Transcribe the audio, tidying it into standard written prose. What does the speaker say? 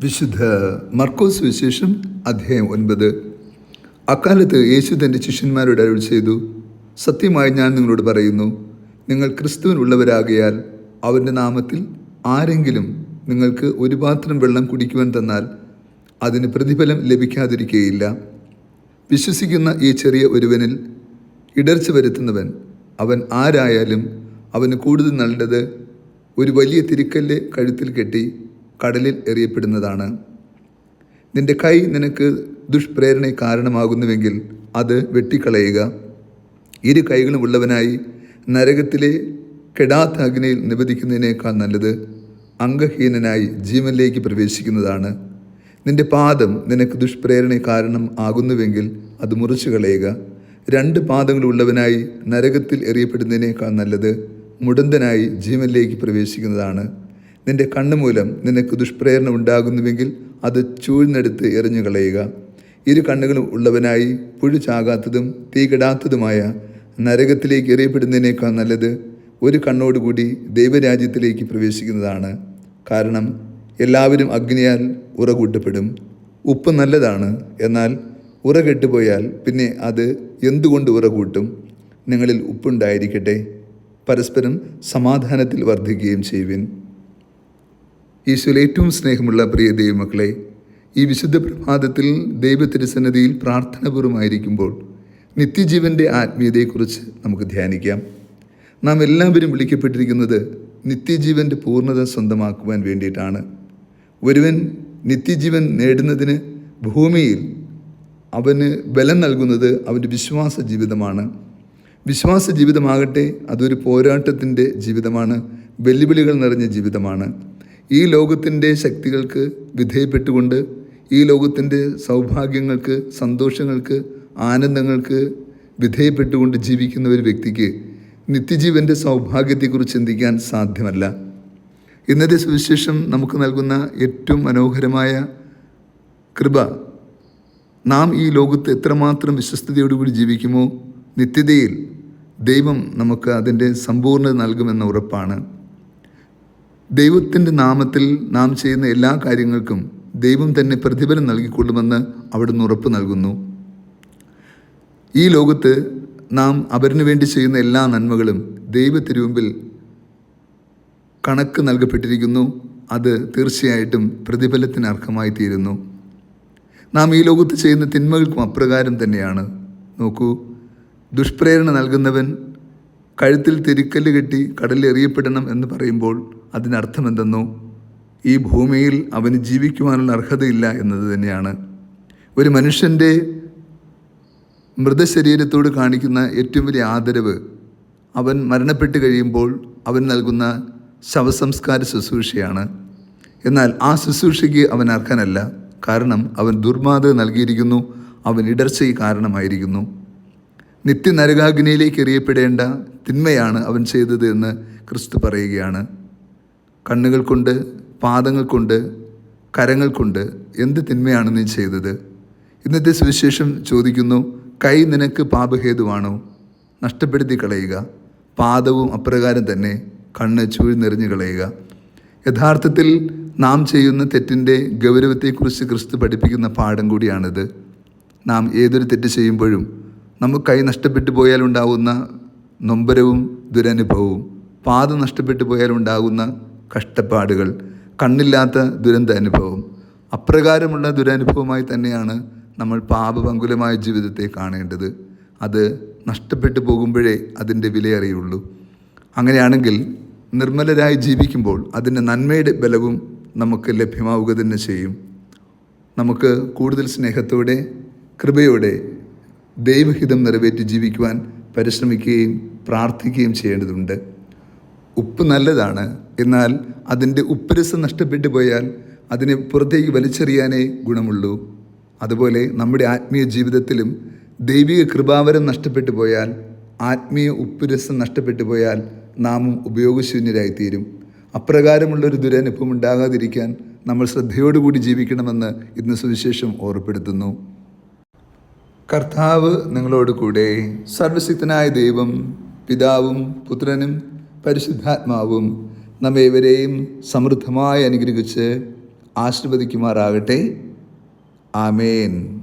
വിശുദ്ധ മർക്കോസ് സുവിശേഷം അധ്യായം 9. അക്കാലത്ത് യേശു തൻ്റെ ശിഷ്യന്മാരോട് അരുൾ ചെയ്തു, സത്യമായി ഞാൻ നിങ്ങളോട് പറയുന്നു, നിങ്ങൾ ക്രിസ്തുവിനുള്ളവരാകയാൽ അവൻ്റെ നാമത്തിൽ ആരെങ്കിലും നിങ്ങൾക്ക് ഒരു പാത്രം വെള്ളം കുടിക്കുവാൻ തന്നാൽ അതിന് പ്രതിഫലം ലഭിക്കാതിരിക്കുകയില്ല. വിശ്വസിക്കുന്ന ഈ ചെറിയ ഒരുവനിൽ ഇടർച്ച വരുത്തുന്നവൻ, അവൻ ആരായാലും അവന് കൂടുതൽ നല്ലത് ഒരു വലിയ തിരിക്കല്ല് കഴുത്തിൽ കെട്ടി കടലിൽ എറിയപ്പെടുന്നതാണ്. നിന്റെ കൈ നിനക്ക് ദുഷ്പ്രേരണ കാരണമാകുന്നുവെങ്കിൽ അത് വെട്ടിക്കളയുക. ഇരു കൈകളും ഉള്ളവനായി നരകത്തിലെ കെടാത്ത അഗ്നിയിൽ നിബദിക്കുന്നതിനേക്കാൾ നല്ലത് അംഗഹീനനായി ജീവനിലേക്ക് പ്രവേശിക്കുന്നതാണ്. നിന്റെ പാദം നിനക്ക് ദുഷ്പ്രേരണ കാരണം ആകുന്നുവെങ്കിൽ അത് മുറിച്ചു കളയുക. 2 പാദങ്ങളുള്ളവനായി നരകത്തിൽ എറിയപ്പെടുന്നതിനേക്കാൾ നല്ലത് മുടന്തനായി ജീവനിലേക്ക് പ്രവേശിക്കുന്നതാണ്. നിന്റെ കണ്ണുമൂലം നിനക്ക് ദുഷ്പ്രേരണ ഉണ്ടാകുന്നുവെങ്കിൽ അത് ചൂഴ്ന്നെടുത്ത് എറിഞ്ഞു കളയുക. 2 കണ്ണുകളും ഉള്ളവനായി പുഴു ചാകാത്തതും തീ കെടാത്തതുമായ നരകത്തിലേക്ക് എറിയപ്പെടുന്നതിനേക്കാൾ നല്ലത് ഒരു കണ്ണോടുകൂടി ദൈവരാജ്യത്തിലേക്ക് പ്രവേശിക്കുന്നതാണ്. കാരണം എല്ലാവരും അഗ്നിയാൽ ഉറകൂട്ടപ്പെടും. ഉപ്പ് നല്ലതാണ്, എന്നാൽ ഉറ കെട്ടുപോയാൽ പിന്നെ അത് എന്തുകൊണ്ട് ഉറകൂട്ടും? നിങ്ങളിൽ ഉപ്പുണ്ടായിരിക്കട്ടെ, പരസ്പരം സമാധാനത്തിൽ വർദ്ധിക്കുകയും ചെയ്യുവിൻ. ഈശോയിൽ ഏറ്റവും സ്നേഹമുള്ള പ്രിയ ദൈവമക്കളെ, ഈ വിശുദ്ധ പ്രഭാതത്തിൽ ദൈവത്തിരുസന്നിധിയിൽ പ്രാർത്ഥനാപൂർവമായിരിക്കുമ്പോൾ നിത്യജീവൻ്റെ ആത്മീയതയെക്കുറിച്ച് നമുക്ക് ധ്യാനിക്കാം. നാം എല്ലാവരും വിളിക്കപ്പെട്ടിരിക്കുന്നത് നിത്യജീവൻ്റെ പൂർണ്ണത സ്വന്തമാക്കുവാൻ വേണ്ടിയിട്ടാണ്. ഒരുവൻ നിത്യജീവൻ നേടുന്നതിന് ഭൂമിയിൽ അവന് ബലം നൽകുന്നത് അവൻ്റെ വിശ്വാസ ജീവിതമാണ്. വിശ്വാസ ജീവിതമാകട്ടെ അതൊരു പോരാട്ടത്തിൻ്റെ ജീവിതമാണ്, വെല്ലുവിളികൾ നിറഞ്ഞ ജീവിതമാണ്. ഈ ലോകത്തിൻ്റെ ശക്തികൾക്ക് വിധേയപ്പെട്ടുകൊണ്ട്, ഈ ലോകത്തിൻ്റെ സൗഭാഗ്യങ്ങൾക്ക്, സന്തോഷങ്ങൾക്ക്, ആനന്ദങ്ങൾക്ക് വിധേയപ്പെട്ടുകൊണ്ട് ജീവിക്കുന്ന ഒരു വ്യക്തിക്ക് നിത്യജീവൻ്റെ സൗഭാഗ്യത്തെക്കുറിച്ച് ചിന്തിക്കാൻ സാധ്യമല്ല. ഇന്നത്തെ സുവിശേഷം നമുക്ക് നൽകുന്ന ഏറ്റവും മനോഹരമായ കൃപ, നാം ഈ ലോകത്ത് എത്രമാത്രം വിശ്വസ്തയോടുകൂടി ജീവിക്കുമോ, നിത്യതയിൽ ദൈവം നമുക്ക് അതിൻ്റെ സമ്പൂർണ്ണത നൽകുമെന്ന ഉറപ്പാണ്. ദൈവത്തിൻ്റെ നാമത്തിൽ നാം ചെയ്യുന്ന എല്ലാ കാര്യങ്ങൾക്കും ദൈവം തന്നെ പ്രതിഫലം നൽകിക്കൊള്ളുമെന്ന് അവിടുന്ന് ഉറപ്പ് നൽകുന്നു. ഈ ലോകത്ത് നാം അവരിന് വേണ്ടി ചെയ്യുന്ന എല്ലാ നന്മകളും ദൈവത്തിരുമുമ്പിൽ കണക്ക് നൽകപ്പെട്ടിരിക്കുന്നു. അത് തീർച്ചയായിട്ടും പ്രതിഫലത്തിന് അർഹമായി തീരുന്നു. നാം ഈ ലോകത്ത് ചെയ്യുന്ന തിന്മകൾക്കും അപ്രകാരം തന്നെയാണ്. നോക്കൂ, ദുഷ്പ്രേരണ നൽകുന്നവൻ കഴുത്തിൽ തിരിക്കല്ല് കെട്ടി കടലിൽ എറിയപ്പെടണം എന്ന് പറയുമ്പോൾ അതിനർത്ഥം എന്തെന്നോ, ഈ ഭൂമിയിൽ അവന് ജീവിക്കുവാനുള്ള അർഹതയില്ല എന്നത് തന്നെയാണ്. ഒരു മനുഷ്യൻ്റെ മൃതശരീരത്തോട് കാണിക്കുന്ന ഏറ്റവും വലിയ ആദരവ് അവൻ മരണപ്പെട്ട് കഴിയുമ്പോൾ അവൻ നൽകുന്ന ശവസംസ്കാര ശുശ്രൂഷയാണ്. എന്നാൽ ആ ശുശ്രൂഷയ്ക്ക് അവൻ അർഹനല്ല. കാരണം അവൻ ദുർമാർഗ്ഗത നൽകിയിരിക്കുന്നു, അവൻ ഇടർച്ചയ്ക്ക് കാരണമായിരിക്കുന്നു. നിത്യനരകാഗ്നിയിലേക്ക് എറിയപ്പെടേണ്ട തിന്മയാണ് അവൻ ചെയ്തത് എന്ന് ക്രിസ്തു പറയുകയാണ്. കണ്ണുകൾ കൊണ്ട്, പാദങ്ങൾ കൊണ്ട്, കരങ്ങൾ കൊണ്ട് എന്ത് തിന്മയാണ് നീ ചെയ്തത്? ഇന്നത്തെ സുവിശേഷം ചോദിക്കുന്നു, കൈ നിനക്ക് പാപഹേതുവാണോ? നഷ്ടപ്പെടുത്തി കളയുക. പാദവും അപ്രകാരം തന്നെ, കണ്ണ് ചൂഴ്ന്നെറിഞ്ഞു കളയുക. യഥാർത്ഥത്തിൽ നാം ചെയ്യുന്ന തെറ്റിൻ്റെ ഗൗരവത്തെക്കുറിച്ച് ക്രിസ്തു പഠിപ്പിക്കുന്ന പാഠം കൂടിയാണിത്. നാം ഏതൊരു തെറ്റ് ചെയ്യുമ്പോഴും നമുക്ക് കൈ നഷ്ടപ്പെട്ടു പോയാലുണ്ടാകുന്ന നൊമ്പരവും ദുരനുഭവവും, പാദം നഷ്ടപ്പെട്ടു പോയാലുണ്ടാകുന്ന കഷ്ടപ്പാടുകൾ, കണ്ണില്ലാത്ത ദുരന്ത അനുഭവം, അപ്രകാരമുള്ള ദുരനുഭവമായി തന്നെയാണ് നമ്മൾ പാപപങ്കുലമായ ജീവിതത്തെ കാണേണ്ടത്. അത് നഷ്ടപ്പെട്ടു പോകുമ്പോഴേ അതിൻ്റെ വിലയറിയുള്ളൂ. അങ്ങനെയാണെങ്കിൽ നിർമ്മലരായി ജീവിക്കുമ്പോൾ അതിൻ്റെ നന്മയുടെ ബലവും നമുക്ക് ലഭ്യമാവുക തന്നെ ചെയ്യും. നമുക്ക് കൂടുതൽ സ്നേഹത്തോടെ, കൃപയോടെ ദൈവഹിതം നിറവേറ്റി ജീവിക്കുവാൻ പരിശ്രമിക്കുകയും പ്രാർത്ഥിക്കുകയും ചെയ്യേണ്ടതുണ്ട്. ഉപ്പ് നല്ലതാണ്, എന്നാൽ അതിൻ്റെ ഉപ്പുരസം നഷ്ടപ്പെട്ടു പോയാൽ അതിനെ പുറത്തേക്ക് വലിച്ചെറിയാനേ ഗുണമുള്ളൂ. അതുപോലെ നമ്മുടെ ആത്മീയ ജീവിതത്തിലും ദൈവിക കൃപാവരം നഷ്ടപ്പെട്ടു പോയാൽ, ആത്മീയ ഉപ്പുരസം നഷ്ടപ്പെട്ടു പോയാൽ നാമും ഉപയോഗശൂന്യരായിത്തീരും. അപ്രകാരമുള്ളൊരു ദുരനുഭവം ഉണ്ടാകാതിരിക്കാൻ നമ്മൾ ശ്രദ്ധയോടുകൂടി ജീവിക്കണമെന്ന് ഇന്ന് സുവിശേഷം ഓർമ്മപ്പെടുത്തുന്നു. കർത്താവ് നിങ്ങളോട് കൂടെ. സർവശക്തനായ ദൈവം പിതാവും പുത്രനും പരിശുദ്ധാത്മാവും നമ്മേവരെയും സമൃദ്ധമായി അനുഗ്രഹിച്ച് ആശീർവദിക്കുമാറാകട്ടെ. ആമേൻ.